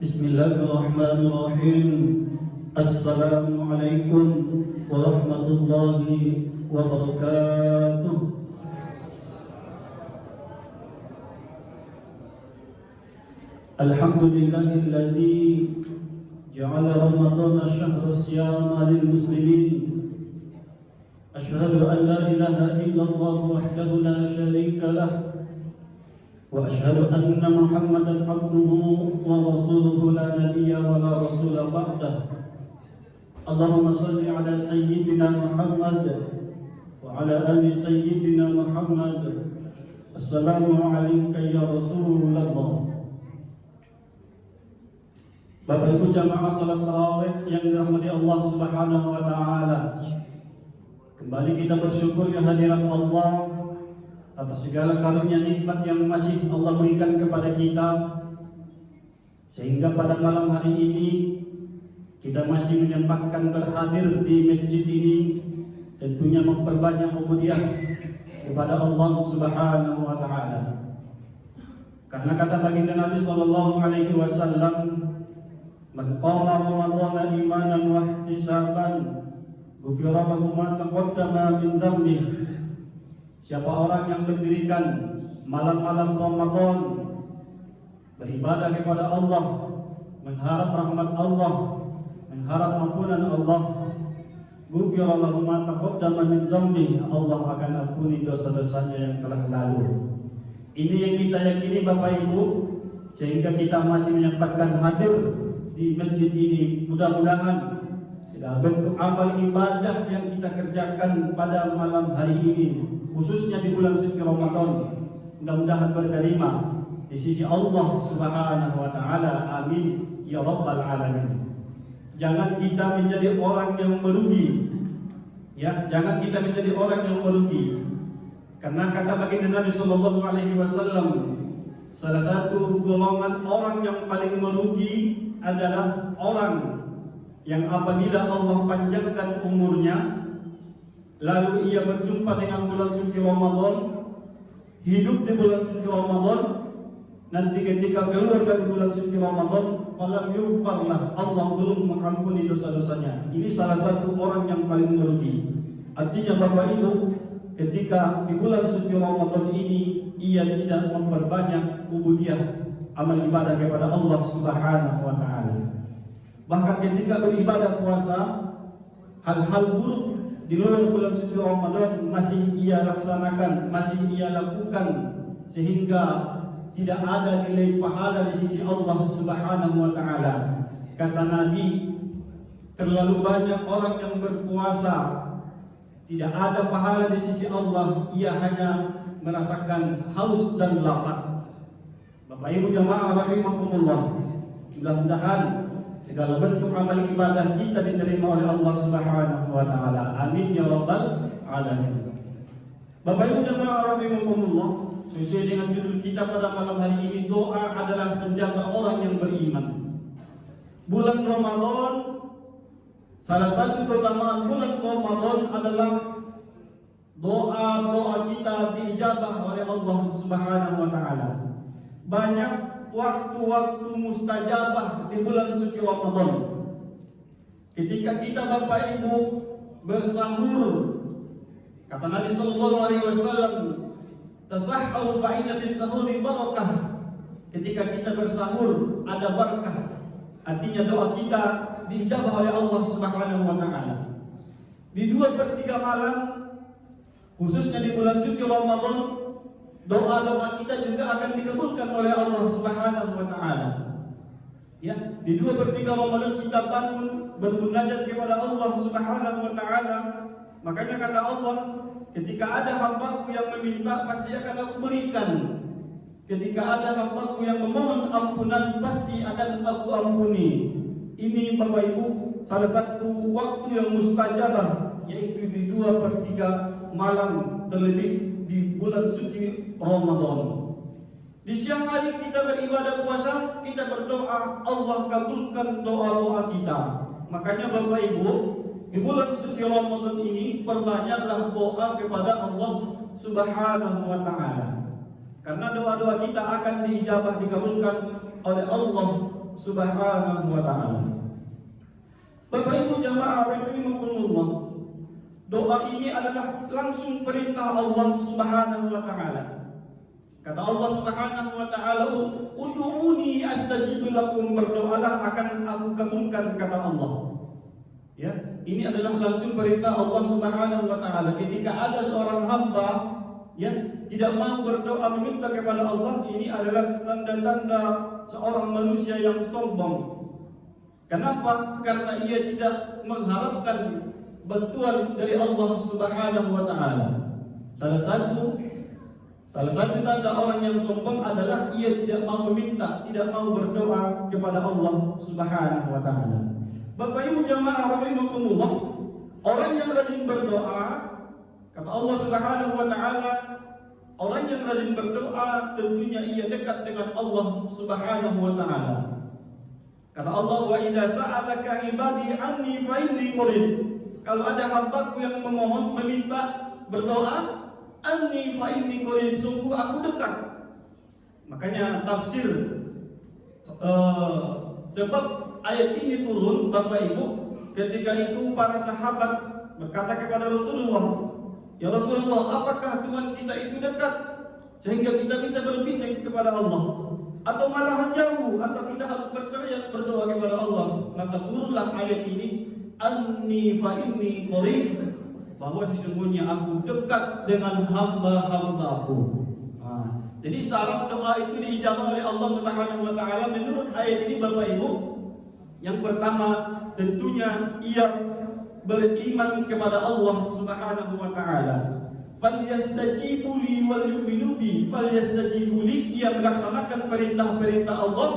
Bismillahirrahmanirrahim. Assalamualaikum warahmatullahi wabarakatuh. Alhamdulillahilladzi ja'ala Ramadhana syahra siyama lil muslimin. Asyhadu an la ilaha illallah wahdahu la syarika lah. وأشهد أن محمدا عبده ورسوله لا نبي ولا رسول بعده اللهم صل على سيدنا محمد وعلى آل سيدنا محمد السلام عليك يا رسول الله. Bapak Ibu jamaah salat tarawih yang dirahmati Allah Subhanahu wa taala. Kembali kita bersyukur ya hadirat Allah atas segala karunia nikmat yang masih Allah berikan kepada kita, sehingga pada malam hari ini kita masih menyempatkan berhadir di masjid ini, tentunya memperbanyak ubudiyah kepada Allah Subhanahu wa taala. Karena kata baginda Nabi sallallahu alaihi wasallam, "Man qama Ramadhana imanan wa ihtisaban, ghufira lahu ma taqaddama min dhanbihi." Siapa orang yang mendirikan malam-malam Ramadan beribadah kepada Allah, mengharap rahmat Allah, mengharap ampunan Allah, ghufira lahu ma taqaddama min dhanbihi, Allah akan ampuni dosa-dosanya yang telah lalu. Ini yang kita yakini Bapak Ibu, sehingga kita masih menyempatkan hadir di masjid ini. Mudah-mudahan segala bentuk amal ibadah yang kita kerjakan pada malam hari ini, khususnya di bulan suci Ramadan, mudah-mudahan berterima di sisi Allah Subhanahu wa taala. Amin ya rabbal alamin. Jangan kita menjadi orang yang merugi. Ya, jangan kita menjadi orang yang merugi. Karena kata baginda Nabi sallallahu alaihi wasallam, salah satu golongan orang yang paling merugi adalah orang yang apabila Allah panjangkan umurnya, lalu ia berjumpa dengan bulan suci Ramadan, hidup di bulan suci Ramadan, nanti ketika keluar dari bulan suci Ramadan, falam yughfarlah, Allah belum mengampuni dosa-dosanya. Ini salah satu orang yang paling merugi. Artinya Bapak Ibu, ketika di bulan suci Ramadan ini ia tidak memperbanyak ubudiyah, amal ibadah kepada Allah Subhanahu wa taala. Bahkan ketika beribadah puasa, hal-hal buruk di luar bulan suci Ramadan masih ia laksanakan, masih ia lakukan, sehingga tidak ada nilai pahala di sisi Allah Subhanahu wa taala. Kata Nabi, terlalu banyak orang yang berpuasa tidak ada pahala di sisi Allah, ia hanya merasakan haus dan lapar. Bapak Ibu jamaah rahimakumullah, mudah-mudahan segala bentuk amal ibadah kita diterima oleh Allah Subhanahu wa taala. Amin ya rabbal alamin. Bapak Ibu jemaah rahimakumullah, sesuai dengan judul kita pada malam hari ini, doa adalah senjata orang yang beriman. Bulan Ramadan, salah satu keutamaan bulan Ramadan adalah doa-doa kita diijabah oleh Allah Subhanahu wa taala. Banyak waktu-waktu mustajabah di bulan suci Ramadan. Ketika kita Bapak Ibu bersahur, kata Nabi sallallahu alaihi wasallam, tasahharu fa inna fis sahuri barakah. Ketika kita bersahur ada berkah. Artinya doa kita diijabah oleh Allah Subhanahu wa taala. Di 2/3 malam, khususnya di bulan suci Ramadan, doa-doa kita juga akan dikabulkan oleh Allah Subhanahu wa taala. Ya, di 2/3 Ramadan kita bangun bermunajat kepada Allah Subhanahu wa taala. Makanya kata Allah, ketika ada hambaku yang meminta, pasti akan aku berikan. Ketika ada hambaku yang memohon ampunan, pasti akan aku ampuni. Ini Bapak Ibu salah satu waktu yang mustajabah, yaitu di 2/3 malam, terlebih di bulan suci Ramadan. Di siang hari kita beribadah puasa, kita berdoa, Allah kabulkan doa-doa kita. Makanya Bapak Ibu, di bulan suci Ramadan ini perbanyaklah doa kepada Allah Subhanahu wa taala. Karena doa-doa kita akan diijabah, dikabulkan oleh Allah Subhanahu wa ta'ala. Bapak Ibu jamaah rahimakumullah, doa ini adalah langsung perintah Allah Subhanahu wa ta'ala. Kata Allah Subhanahu wa ta'ala, "Ud'uni astajib lakum," berdoalah akan aku kabulkan, kata Allah. Ya, ini adalah langsung perintah Allah Subhanahu wa ta'ala. Ketika ada seorang hamba ya tidak mau berdoa meminta kepada Allah, ini adalah tanda-tanda seorang manusia yang sombong. Kenapa? Karena ia tidak mengharapkan bantuan dari Allah Subhanahu wa ta'ala. Salah satu tanda orang yang sombong adalah ia tidak mau meminta, tidak mau berdoa kepada Allah Subhanahu wa ta'ala. Bapak Ibu jamaah rahimakumullah, orang yang rajin berdoa, kata Allah Subhanahu wa ta'ala, orang yang rajin berdoa tentunya ia dekat dengan Allah Subhanahu wa ta'ala. Kata Allah, "Wa idza sa'alaka ibadi anni fa inni qarib." Kalau ada hambaku yang memohon, meminta, berdoa, anni fa inni qarib, sungguh aku dekat. Makanya tafsir sebab ayat ini turun, Bapak Ibu, ketika itu para sahabat berkata kepada Rasulullah, "Ya Rasulullah, apakah Tuhan kita itu dekat sehingga kita bisa berbisik kepada Allah? Atau malahan jauh, atau kita harus berteriak berdoa kepada Allah?" Maka turunlah ayat ini, "Anni fa inni qarib," bahwa sesungguhnya aku dekat dengan hamba-hambaku. Jadi syarat doa itu diijabah oleh Allah Subhanahu wa ta'ala menurut ayat ini, Bapak Ibu. Yang pertama, tentunya ia beriman kepada Allah Subhanahu wa ta'ala. "Falyastajibu li wal yu'minu bi," falyastajibu li, ia melaksanakan perintah-perintah Allah,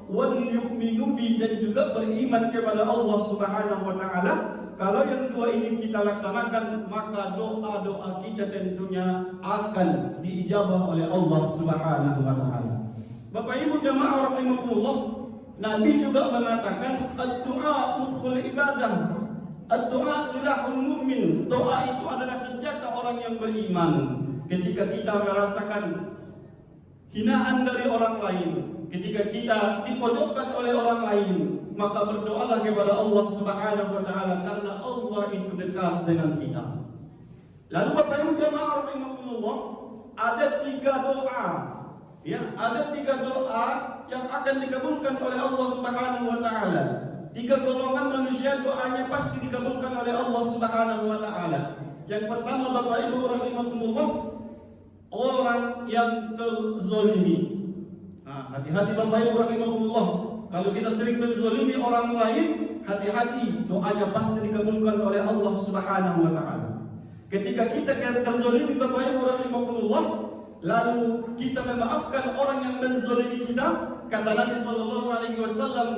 wal yu'minu bi, dan juga beriman kepada Allah Subhanahu wa ta'ala. Kalau yang dua ini kita laksanakan, maka doa-doa kita tentunya akan diijabah oleh Allah Subhanahu wa ta'ala. Bapak Ibu jamaah rahimakumullah, Nabi juga mengatakan, "Ad-du'a mukhul ibadah." Ad-du'a silahul mu'min. Doa itu adalah senjata orang yang beriman. Ketika kita merasakan hinaan dari orang lain, ketika kita dipojokkan oleh orang lain, maka berdoalah kepada Allah Subhanahu wa ta'ala, karena Allah itu dekat dengan kita. Lalu Bapak Ibu jamaah rahimakumullah, ada 3 doa. Ya, ada 3 doa yang akan dikabulkan oleh Allah Subhanahu wa ta'ala. 3 golongan manusia doanya pasti dikabulkan oleh Allah Subhanahu wa ta'ala. Yang pertama, Bapak Ibu rahimakumullah, orang yang terzolimi. Hati-hati Bapak Ibu rahimakumullah. Kalau kita sering menzolimi orang lain, hati-hati, doanya pasti dikabulkan oleh Allah Subhanahu wa ta'ala. Ketika kita terzolimi Bapak Ibu rahimakumullah, lalu kita memaafkan orang yang menzolimi kita, kata Nabi sallallahu alaihi wasallam,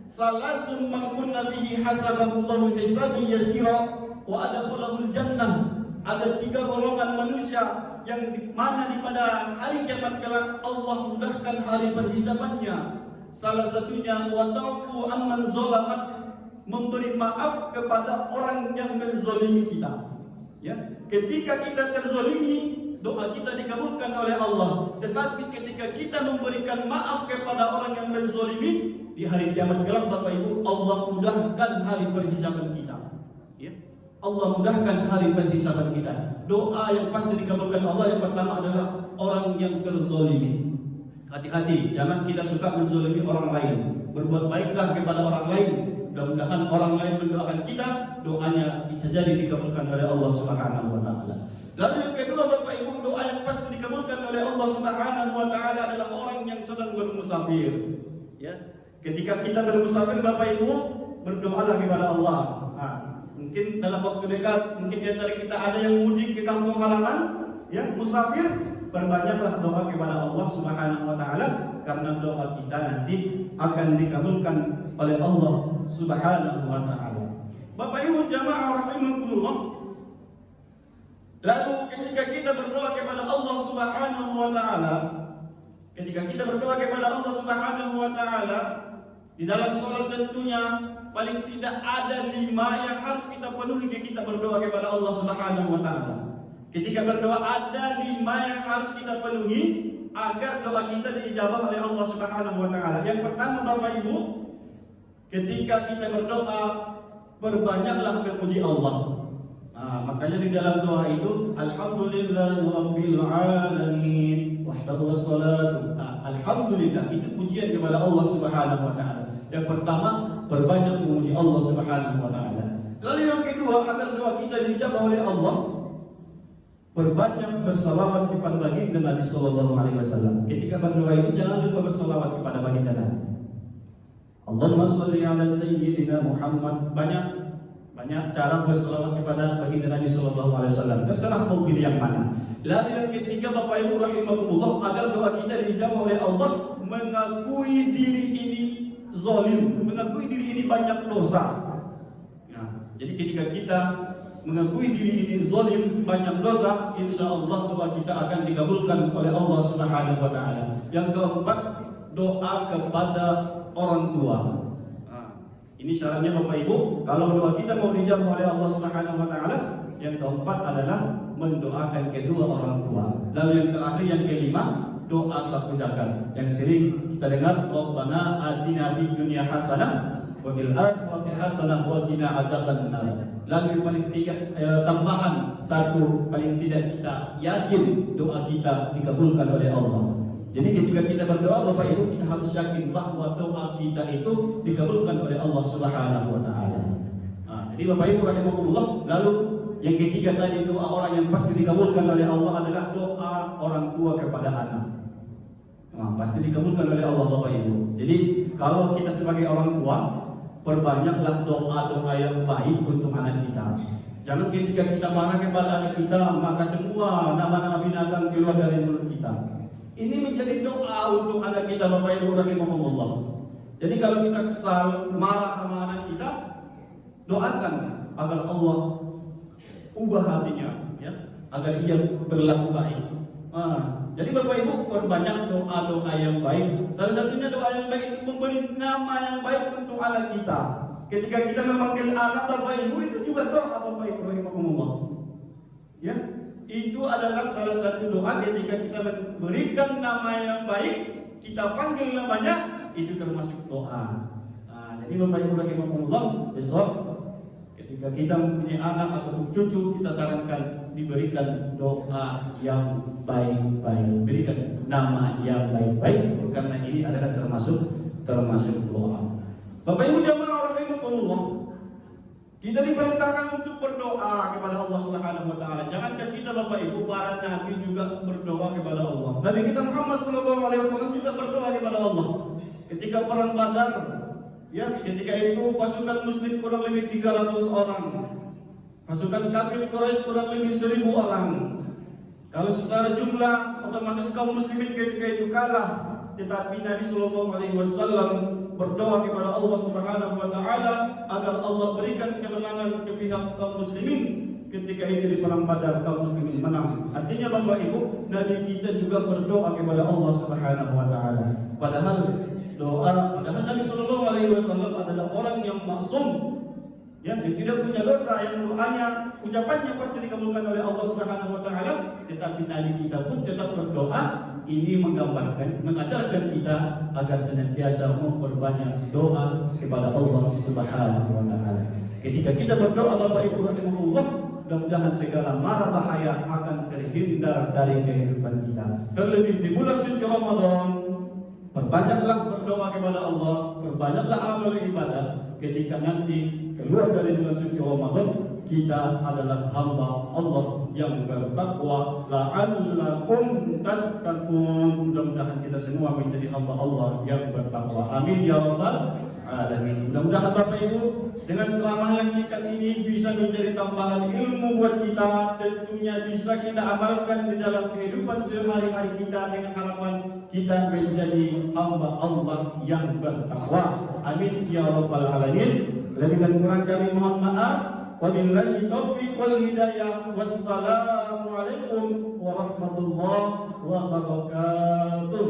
"Salasun man kunna fihi hasabahullahu hisabi yasira wa adkhulahul jannah." Ada 3 golongan manusia yang mana di pada hari kiamat kelak Allah mudahkan hari perhisabannya. Salah satunya wa ta'fu amman zalamat, memberi maaf kepada orang yang menzalimi kita. Ya, ketika kita terzalimi, doa kita dikabulkan oleh Allah. Tetapi ketika kita memberikan maaf kepada orang yang menzalimi, di hari kiamat kelak Bapak Ibu, Allah mudahkan hari perhisaban kita. Ya, Allah mudahkan hari perhisaban kita. Doa yang pasti dikabulkan Allah yang pertama adalah orang yang terzalimi. Hati-hati, jangan kita suka menzalimi orang lain. Berbuat baiklah kepada orang lain. Mudah-mudahan orang lain mendoakan kita, doanya bisa jadi dikabulkan oleh Allah Subhanahu wa ta'ala. Lalu yang kedua Bapak Ibu, doa yang pasti dikabulkan oleh Allah Subhanahu wa ta'ala adalah orang yang sedang bermusafir. Ya, ketika kita bermusafir Bapak Ibu, berdoalah kepada Allah. Mungkin dalam waktu dekat, mungkin di antara kita ada yang mudik ke kampung halaman, ya, musafir, perbanyaklah doa kepada Allah Subhanahu wa ta'ala, karena doa kita nanti akan dikabulkan oleh Allah Subhanahu wa ta'ala. Bapak Ibu jamaah rahimakumullah, lalu ketika kita berdoa kepada Allah Subhanahu wa ta'ala, ketika kita berdoa kepada Allah Subhanahu wa ta'ala, di dalam sholat tentunya paling tidak ada 5 yang harus kita penuhi ketika kita berdoa kepada Allah Subhanahu wa ta'ala. Ketika berdoa ada 5 yang harus kita penuhi. agar doa kita diijabah oleh Allah Subhanahu wa taala. Yang pertama Bapak Ibu, ketika kita berdoa, perbanyaklah memuji Allah. Makanya di dalam doa itu alhamdulillahirabbil alamin wahdahu wassalatu. Alhamdulillah itu pujian kepada Allah Subhanahu wa taala. Yang pertama, berbanyak memuji Allah Subhanahu wa taala. Lalu yang kedua, agar doa kita dijabah oleh Allah, berbanyak bersalawat kepada baginda Nabi sallallahu alaihi wasallam. Ketika berdoa itu jangan lupa bersalawat kepada baginda Nabi. Allahumma shalli ala sayyidina Muhammad. Banyak cara berselawat kepada baginda Nabi sallallahu alaihi wasallam. Terserah mau pilih yang mana. Lalu yang ketiga Bapak Ibu rahimakumullah, agar doa kita dijawab oleh Allah, mengakui diri ini zalim, mengakui diri ini banyak dosa. Jadi ketika kita mengakui diri ini zalim, banyak dosa, insyaallah doa kita akan dikabulkan oleh Allah Subhanahu wa taala. Yang keempat, doa kepada orang tua. Ini syaratnya Bapak Ibu, kalau doa kita mau dijawab oleh Allah Subhanahu wa taala, yang keempat adalah mendoakan kedua orang tua. Lalu yang terakhir, yang kelima, doa sapu jagat. Yang sering kita dengar, Rabbana atina fid dunya hasanah wa fil akhirati hasanah wa qina adzabannar. Lalu yang paling tiga, tambahan satu, paling tidak kita yakin doa kita dikabulkan oleh Allah. Jadi ketika kita berdoa Bapak Ibu, kita harus yakin bahwa doa kita itu dikabulkan oleh Allah Subhanahu wa taala. Jadi Bapak Ibu rahimakumullah, lalu yang ketiga tadi, doa orang yang pasti dikabulkan oleh Allah adalah doa orang tua kepada anak. Pasti dikabulkan oleh Allah Bapak Ibu. Jadi kalau kita sebagai orang tua, perbanyaklah doa-doa yang baik untuk anak kita. Jangan ketika kita marah kepada anak kita, maka semua nama-nama binatang keluar dari mulut kita. Ini menjadi doa untuk anak kita Bapak Ibu rahimahumullah. Jadi kalau kita kesal, marah sama anak kita, doakan agar Allah ubah hatinya, ya, agar ia berlaku baik. Jadi Bapak Ibu, perbanyak doa-doa yang baik. Salah satunya doa yang baik, memberi nama yang baik untuk anak kita. Ketika kita memanggil anak Bapak Ibu, itu juga doa Bapak Ibu rahimahumullah. Ya, itu adalah salah satu doa ketika kita memberikan nama yang baik, kita panggil namanya, itu termasuk doa. Jadi Bapak Ibu rahimahumullah, besok ketika kita mempunyai anak atau cucu, kita sarankan diberikan doa yang baik-baik, berikan nama yang baik-baik, karena ini adalah termasuk doa. Bapak Ibu jamaah rahimahumullah, kita diperintahkan untuk berdoa kepada Allah Subhanahu wa taala. Jangankan kita Bapak Ibu, para nabi juga berdoa kepada Allah. Nabi kita Muhammad sallallahu alaihi wasallam juga berdoa kepada Allah. Ketika perang Badar, ya, ketika itu pasukan muslim kurang lebih 300 orang. Pasukan kafir Quraisy kurang lebih 1000 orang. Kalau secara jumlah otomatis kaum muslimin ketika itu kalah. Tetapi Nabi sallallahu alaihi wasallam berdoa kepada Allah Subhanahu wa taala agar Allah berikan kemenangan ke pihak kaum muslimin. Ketika itu di perang Badar kaum muslimin menang. Artinya Bapak Ibu, Nabi kita juga berdoa kepada Allah Subhanahu wa taala. Padahal Nabi sallallahu alaihi wasallam adalah orang yang maksum, yang tidak punya dosa, yang doanya, ucapannya pasti dikabulkan oleh Allah Subhanahu wa taala. Tetapi Nabi kita pun tetap berdoa. Ini menggambarkan, mengajarkan kita agar senantiasa memperbanyak doa kepada Allah Subhanahu wa taala. Ketika kita berdoa Bapak Ibu rahimahullah, mudah-mudahan segala mara bahaya akan terhindar dari kehidupan kita. Terlebih di bulan suci Ramadan, perbanyaklah berdoa kepada Allah, perbanyaklah amal ibadah. Ketika nanti keluar dari bulan suci Ramadan, kita adalah hamba Allah yang bertakwa, la'allakum tattaqun. Mudah-mudahan kita semua menjadi hamba Allah yang bertakwa. Amin ya rabbal alamin. Mudah-mudahan Bapak Ibu dengan ceramah yang singkat ini bisa menjadi tambahan ilmu buat kita, tentunya bisa kita amalkan di dalam kehidupan sehari-hari kita, dengan harapan kita menjadi hamba Allah yang bertakwa. Amin ya rabbal alamin. Lebih dan kurang kami mohon maaf. Wabillahi taufiq wal hidayah. Wassalamualaikum warahmatullahi wabarakatuh.